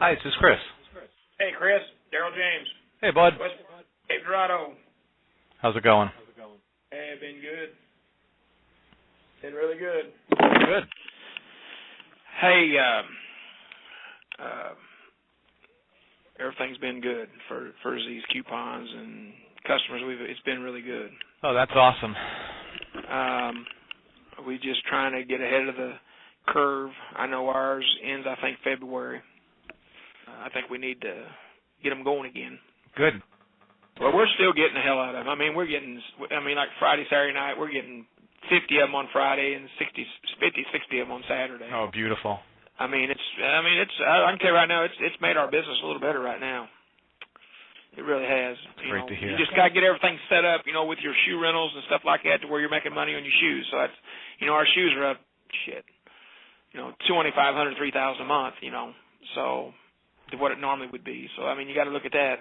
Hi, this is Chris. Hey, Chris. Daryl James. Hey, bud. West Cape Dorado. How's it going? Hey, been good. Been really good. Good. Hey, everything's been good for these coupons and customers. It's been really good. Oh, that's awesome. We just trying to get ahead of the curve. I know ours ends, I think, February. I think we need to get them going again. Good. Well, we're still getting the hell out of them. I mean, like Friday, Saturday night, we're getting 50 of them on Friday and 60 of them on Saturday. Oh, beautiful. I can tell you right now, it's made our business a little better right now. It really has. Great to hear. You just got to get everything set up, with your shoe rentals and stuff like that to where you're making money on your shoes. So that's, our shoes are up, $2,500, $3,000 a month, so to what it normally would be. So, you got to look at that,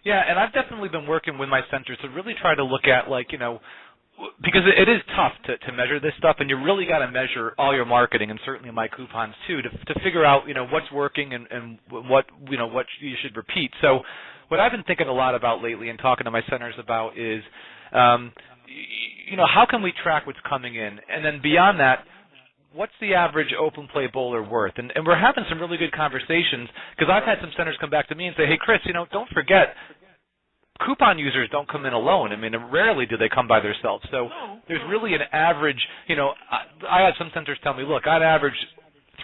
Yeah, and I've definitely been working with my centers to really try to look at, because it is tough to measure this stuff, and you really got to measure all your marketing, and certainly my coupons too, to figure out what's working and what you should repeat. So what I've been thinking a lot about lately and talking to my centers about is how can we track what's coming in, and then beyond that, what's the average open play bowler worth? And we're having some really good conversations because I've had some centers come back to me and say, hey, Chris, don't forget, coupon users don't come in alone. Rarely do they come by themselves. So there's really an average, I had some centers tell me, look, I'd average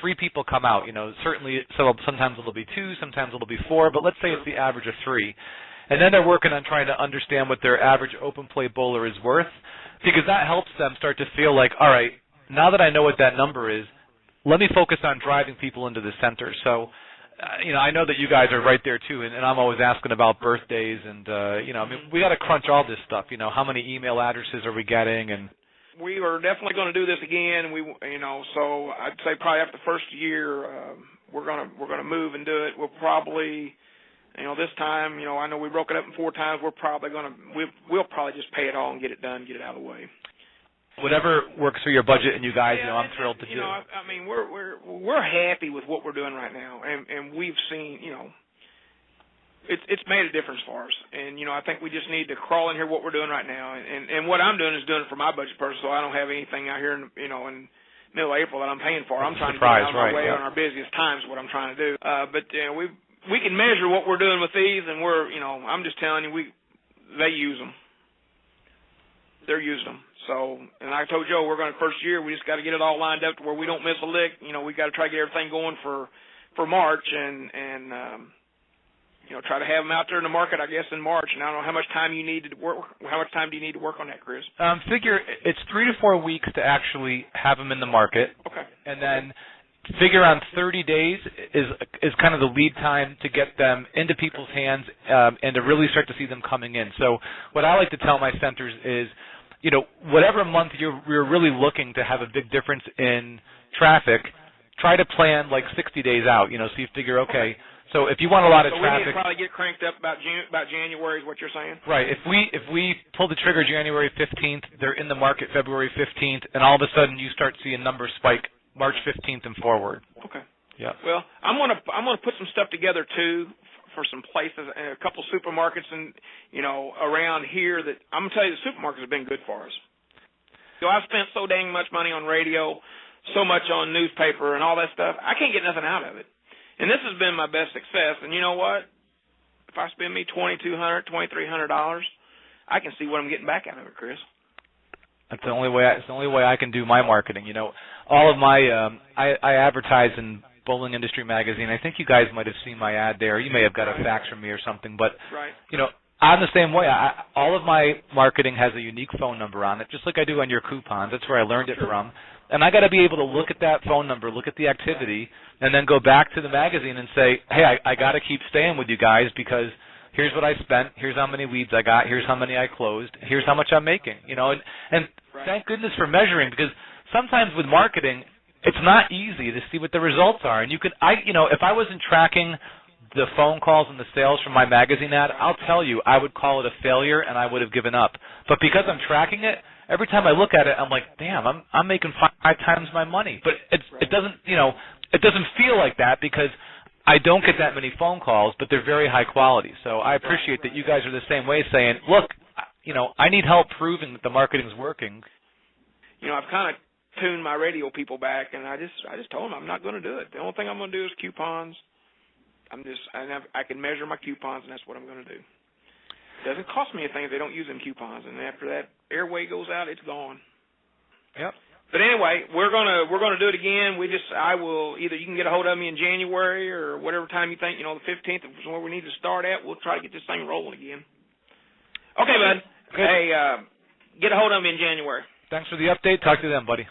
3 people come out. Certainly sometimes it'll be 2, sometimes it'll be 4, but let's say it's the average of 3. And then they're working on trying to understand what their average open play bowler is worth because that helps them start to feel like, all right, now that I know what that number is, let me focus on driving people into the center. So, I know that you guys are right there too, and I'm always asking about birthdays, and we got to crunch all this stuff. How many email addresses are we getting? And we are definitely going to do this again. So I'd say probably after the first year, we're gonna move and do it. We'll probably, this time, I know we broke it up in 4 times. We'll probably just pay it all and get it done, get it out of the way. Whatever works for your budget and you guys, I'm thrilled to do. We're happy with what we're doing right now, and we've seen, it's made a difference for us. And I think we just need to crawl in here what we're doing right now. And what I'm doing is doing it for my budget person, so I don't have anything out here in middle of April that I'm paying for. I'm trying to get out of my way on our busiest times. What I'm trying to do, but we can measure what we're doing with these, and I'm just telling you, they use them. They're using them. So, and I told Joe, we're going to first year, we just got to get it all lined up to where we don't miss a lick. We got to try to get everything going for March and try to have them out there in the market, I guess, in March. And I don't know how much time you need to work. How much time do you need to work on that, Chris? Figure it's 3 to 4 weeks to actually have them in the market. Okay. And then figure on 30 days is kind of the lead time to get them into people's hands and to really start to see them coming in. So what I like to tell my centers is, whatever month you're really looking to have a big difference in traffic, try to plan like 60 days out, so you figure, okay, so if you want a lot of traffic. So we need to probably get cranked up about January is what you're saying? Right. If we pull the trigger January 15th, they're in the market February 15th, and all of a sudden you start seeing numbers spike March 15th and forward. Okay. Yeah. Well, I'm gonna put some stuff together too for some places and a couple supermarkets and around here that I'm gonna tell you the supermarkets have been good for us. I've spent so dang much money on radio, so much on newspaper and all that stuff. I can't get nothing out of it, and this has been my best success. And you know what? If I spend me $2,200, $2,300, I can see what I'm getting back out of it, Chris. That's the only way. It's the only way I can do my marketing. All of my I advertise in Bowling Industry Magazine. I think you guys might have seen my ad there. You may have got a fax from me or something. But right. I'm the same way. All of my marketing has a unique phone number on it, just like I do on your coupons. That's where I learned it from. And I got to be able to look at that phone number, look at the activity, and then go back to the magazine and say, hey, I got to keep staying with you guys because here's what I spent, here's how many leads I got, here's how many I closed, here's how much I'm making. And thank goodness for measuring, because sometimes with marketing, it's not easy to see what the results are. And if I wasn't tracking the phone calls and the sales from my magazine ad, I'll tell you, I would call it a failure and I would have given up. But because I'm tracking it, every time I look at it, I'm like, damn, I'm making 5 times my money. But it doesn't feel like that because I don't get that many phone calls, but they're very high quality. So I appreciate that you guys are the same way, saying, look, I need help proving that the marketing's working. I've kind of tuned my radio people back, and I just told them I'm not going to do it. The only thing I'm going to do is coupons. I can measure my coupons, and that's what I'm going to do. It doesn't cost me anything if they don't use them coupons, and after that airway goes out, it's gone. Yep. But anyway, we're gonna do it again. I will either you can get a hold of me in January or whatever time you think, the 15th is where we need to start at. We'll try to get this thing rolling again. Okay, bud. Good. Hey, get a hold of me in January. Thanks for the update. Talk to you then, buddy.